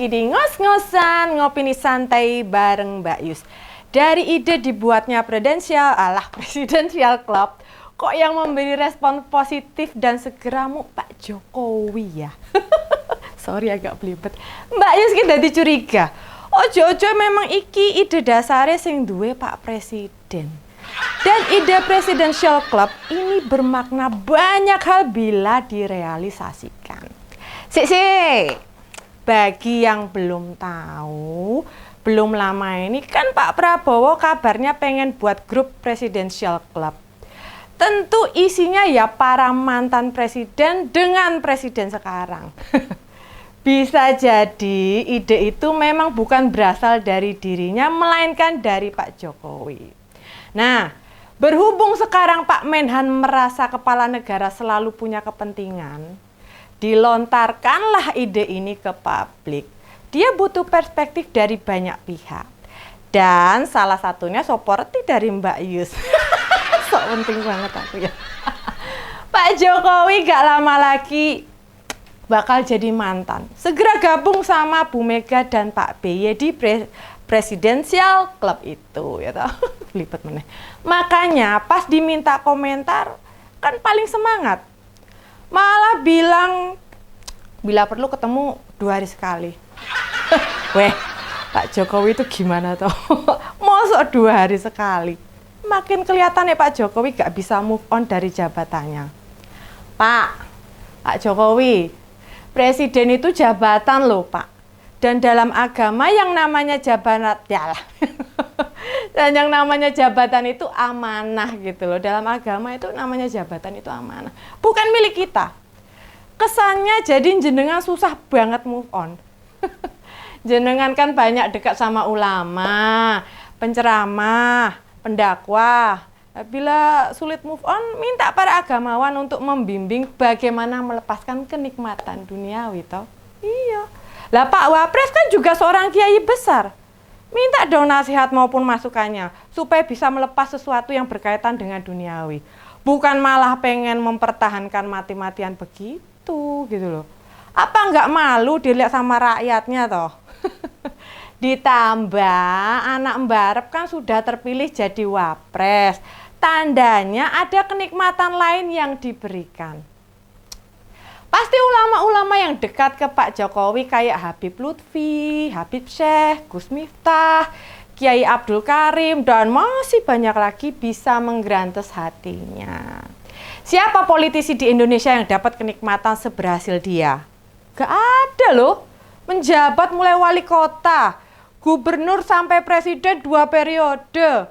lagi di ngos-ngosan, ngopini santai bareng Mbak Yus. Dari ide dibuatnya Presidential Club, kok yang memberi respon positif dan segera Pak Jokowi ya? Sorry agak belibet. Mbak Yus kita dicuriga. Ojo-ojo memang iki ide dasare sing duwe Pak Presiden. Dan ide Presidential Club ini bermakna banyak hal bila direalisasikan. Bagi yang belum tahu, belum lama ini kan Pak Prabowo kabarnya pengen buat grup Presidential Club. Tentu isinya ya para mantan presiden dengan presiden sekarang. Bisa jadi ide itu memang bukan berasal dari dirinya, melainkan dari Pak Jokowi. Nah, berhubung sekarang Pak Menhan merasa kepala negara selalu punya kepentingan, dilontarkanlah ide ini ke publik. Dia butuh perspektif dari banyak pihak. Dan salah satunya seperti dari Mbak Yus. Sok penting banget aku ya. Pak Jokowi gak lama lagi bakal jadi mantan. Segera gabung sama Bu Mega dan Pak BY di Presidential Club itu, ya toh. Belibet meneh. Makanya pas diminta komentar kan paling semangat. Malah bilang bila perlu ketemu 2 hari sekali. Weh, Pak Jokowi itu gimana toh? Mosok 2 hari sekali. Makin kelihatan ya Pak Jokowi gak bisa move on dari jabatannya. Pak Jokowi, presiden itu jabatan loh Pak. Dan dalam agama yang namanya jabatan, dan yang namanya jabatan itu amanah gitu loh. Dalam agama itu namanya jabatan itu amanah. Bukan milik kita. Kesannya jadi jenengan susah banget move on. Jenengan kan banyak dekat sama ulama, penceramah, pendakwah. Bila sulit move on, minta para agamawan untuk membimbing bagaimana melepaskan kenikmatan duniawi toh. Iya. Lah Pak Wapres kan juga seorang kiai besar. Minta dong nasihat maupun masukannya supaya bisa melepas sesuatu yang berkaitan dengan duniawi. Bukan malah pengen mempertahankan mati-matian begitu gitu loh. Apa nggak malu dilihat sama rakyatnya toh? Ditambah anak Mbarep kan sudah terpilih jadi wapres. Tandanya ada kenikmatan lain yang diberikan. Pasti ulama-ulama yang dekat ke Pak Jokowi kayak Habib Lutfi, Habib Syekh, Gus Miftah, Kiai Abdul Karim, dan masih banyak lagi bisa menggerantes hatinya. Siapa politisi di Indonesia yang dapat kenikmatan seberhasil dia? Gak ada loh. Menjabat mulai wali kota, gubernur sampai presiden 2 periode.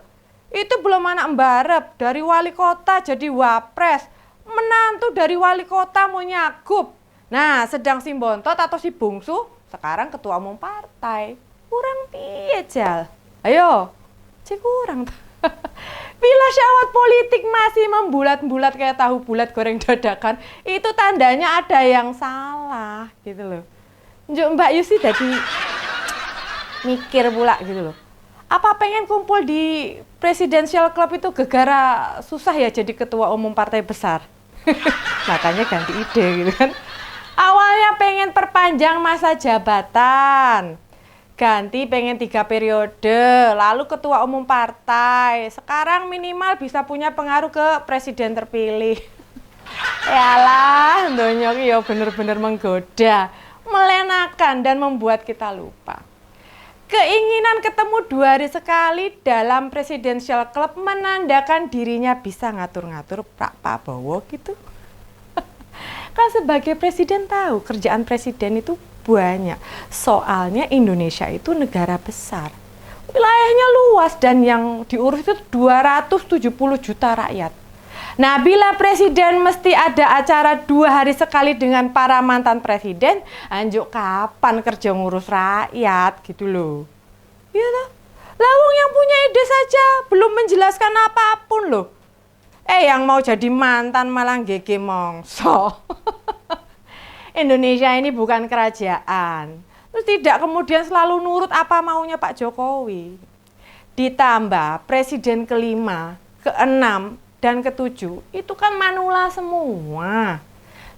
Itu belum anak Mbarep, dari wali kota jadi wapres. Menantu dari wali kota mau nyagup. Nah, sedang si Bontot atau si Bungsu sekarang ketua umum partai. Kurang piye Jal? Ayo, cek kurang. Bila syahwat politik masih membulat-bulat kayak tahu bulat goreng dadakan, itu tandanya ada yang salah gitu loh. Njuk Mbak Yusi jadi mikir pula gitu loh. Apa pengen kumpul di Presidential Club itu gegara susah ya jadi ketua umum partai besar? Makanya ganti ide gitu kan. Awalnya pengen perpanjang masa jabatan, ganti pengen 3 periode, lalu ketua umum partai. Sekarang minimal bisa punya pengaruh ke presiden terpilih. Yalah, ndonyok ya bener-bener menggoda, melenakan dan membuat kita lupa. Keinginan ketemu 2 hari sekali dalam Presidential Club menandakan dirinya bisa ngatur-ngatur Pak Prabowo gitu. Kan sebagai presiden tahu kerjaan presiden itu banyak. Soalnya Indonesia itu negara besar. Wilayahnya luas dan yang diurus itu 270 juta rakyat. Nah, bila presiden mesti ada acara 2 hari sekali dengan para mantan presiden, anjuk kapan kerja ngurus rakyat gitu loh. Iya toh? Lawung yang punya ide saja belum menjelaskan apapun loh. Yang mau jadi mantan malah gege mongso. Indonesia ini bukan kerajaan. Terus tidak kemudian selalu nurut apa maunya Pak Jokowi. Ditambah presiden kelima, keenam, dan ketujuh itu kan manula semua.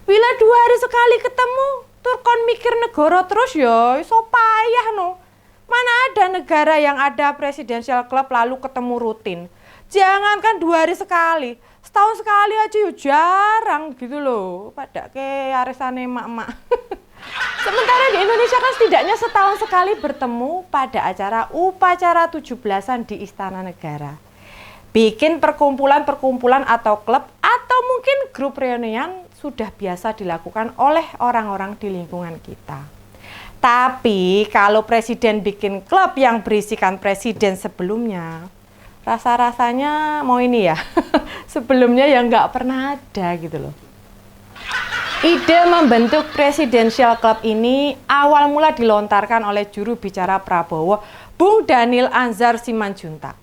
Bila 2 hari sekali ketemu, tur kon mikir negara terus ya iso payah no. Mana ada negara yang ada presidensial club lalu ketemu rutin. Jangankan 2 hari sekali, setahun sekali aja ya jarang gitu loh. Pada ke arisane emak-emak. Sementara di Indonesia kan setidaknya setahun sekali bertemu pada acara upacara 17-an di Istana Negara. Bikin perkumpulan-perkumpulan atau klub atau mungkin grup reunian sudah biasa dilakukan oleh orang-orang di lingkungan kita. Tapi kalau presiden bikin klub yang berisikan presiden sebelumnya, rasa-rasanya mau ini ya, sebelumnya yang nggak pernah ada gitu loh. Ide membentuk Presidential Club ini awal mula dilontarkan oleh juru bicara Prabowo, Bung Daniel Anzar Simanjuntak.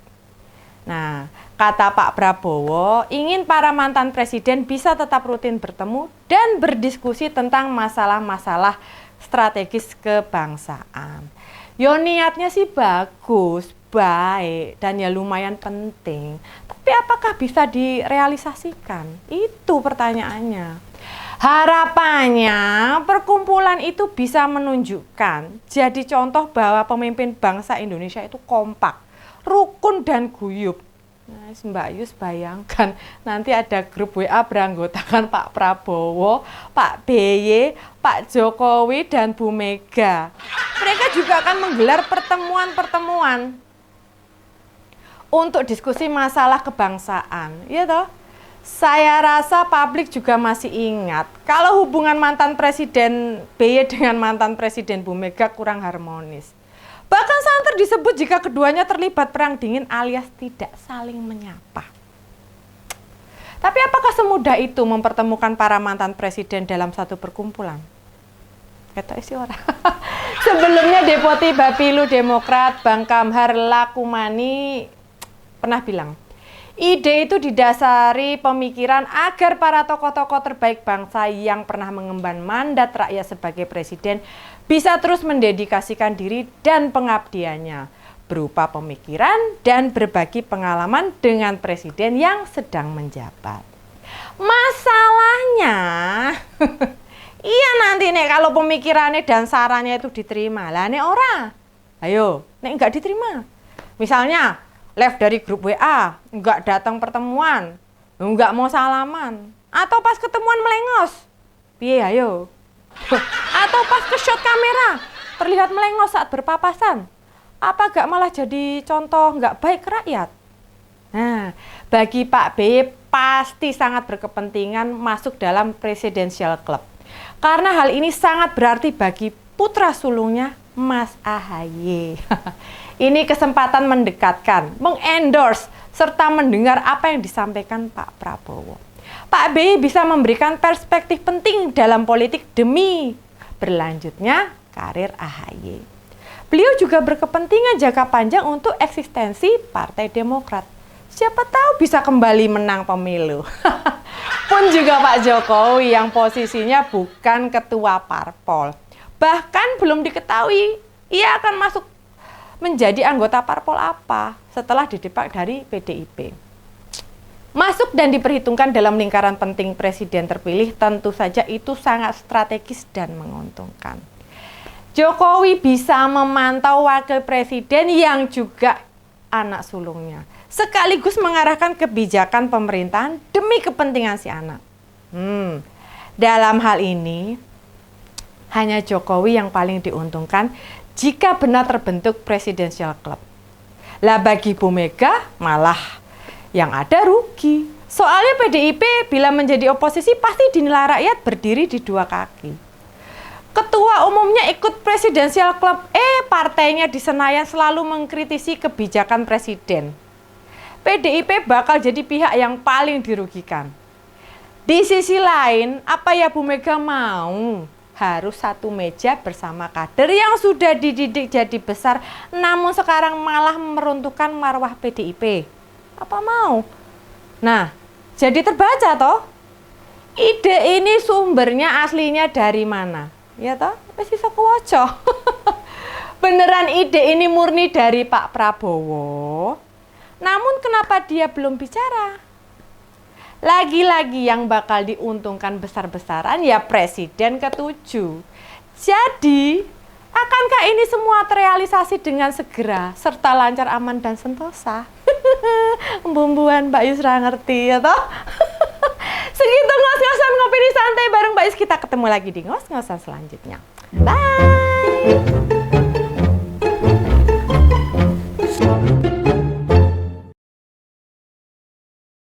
Nah, kata Pak Prabowo, ingin para mantan presiden bisa tetap rutin bertemu dan berdiskusi tentang masalah-masalah strategis kebangsaan. Yo niatnya sih bagus, baik, dan ya lumayan penting. Tapi apakah bisa direalisasikan? Itu pertanyaannya. Harapannya perkumpulan itu bisa menunjukkan, jadi contoh bahwa pemimpin bangsa Indonesia itu kompak, rukun dan guyup. Nah, Mbak Yus bayangkan nanti ada grup WA beranggotakan Pak Prabowo, Pak BY, Pak Jokowi, dan Bu Mega. Mereka juga akan menggelar pertemuan-pertemuan untuk diskusi masalah kebangsaan, ya toh? Saya rasa publik juga masih ingat kalau hubungan mantan Presiden BY dengan mantan Presiden Bu Mega kurang harmonis. Bahkan santer disebut jika keduanya terlibat perang dingin alias tidak saling menyapa. Tapi apakah semudah itu mempertemukan para mantan presiden dalam satu perkumpulan? Kata isi orang. Sebelumnya Deputi Bapilu Demokrat Bang Kamhar Lakumani pernah bilang, ide itu didasari pemikiran agar para tokoh-tokoh terbaik bangsa yang pernah mengemban mandat rakyat sebagai presiden bisa terus mendedikasikan diri dan pengabdiannya berupa pemikiran dan berbagi pengalaman dengan presiden yang sedang menjabat. Masalahnya, iya nanti nek kalau pemikirannya dan sarannya itu diterima, lah nek ora, ayo nek enggak diterima, misalnya left dari grup WA, enggak datang pertemuan, enggak mau salaman, atau pas ketemuan melengos, piye ayo. Atau pas ke shot kamera terlihat melengos saat berpapasan, apa gak malah jadi contoh nggak baik ke rakyat? Nah, bagi Pak BY pasti sangat berkepentingan masuk dalam Presidential Club karena hal ini sangat berarti bagi putra sulungnya Mas AHY. Ini kesempatan mendekatkan, mengendorse serta mendengar apa yang disampaikan Pak Prabowo. Pak BY bisa memberikan perspektif penting dalam politik demi berlanjutnya karir AHY. Beliau juga berkepentingan jangka panjang untuk eksistensi Partai Demokrat. Siapa tahu bisa kembali menang pemilu. Pun juga Pak Jokowi yang posisinya bukan ketua parpol. Bahkan belum diketahui ia akan masuk menjadi anggota parpol apa setelah didepak dari PDIP. Masuk dan diperhitungkan dalam lingkaran penting presiden terpilih tentu saja itu sangat strategis dan menguntungkan. Jokowi bisa memantau wakil presiden yang juga anak sulungnya, sekaligus mengarahkan kebijakan pemerintahan demi kepentingan si anak. Dalam hal ini, hanya Jokowi yang paling diuntungkan jika benar terbentuk Presidential Club. Lah bagi Bu Mega malah yang ada rugi. Soalnya PDIP bila menjadi oposisi pasti dinilai rakyat berdiri di dua kaki. Ketua umumnya ikut Presidential Club, partainya di Senayan selalu mengkritisi kebijakan presiden. PDIP bakal jadi pihak yang paling dirugikan. Di sisi lain, apa ya Bu Mega mau? Harus satu meja bersama kader yang sudah dididik jadi besar, namun sekarang malah meruntuhkan marwah PDIP. Apa mau? Nah, jadi terbaca toh? Ide ini sumbernya aslinya dari mana? Ya toh? Wis iso kuwaca. Beneran ide ini murni dari Pak Prabowo. Namun kenapa dia belum bicara? Lagi-lagi yang bakal diuntungkan besar-besaran ya presiden ke-7. Jadi, akankah ini semua terrealisasi dengan segera serta lancar, aman, dan sentosa? Bumbuan Mbak Yusra ngerti ya toh? Segitu ngos-ngosan ngopi di santai bareng Mbak Yus. Kita ketemu lagi di ngos-ngosan selanjutnya. Bye!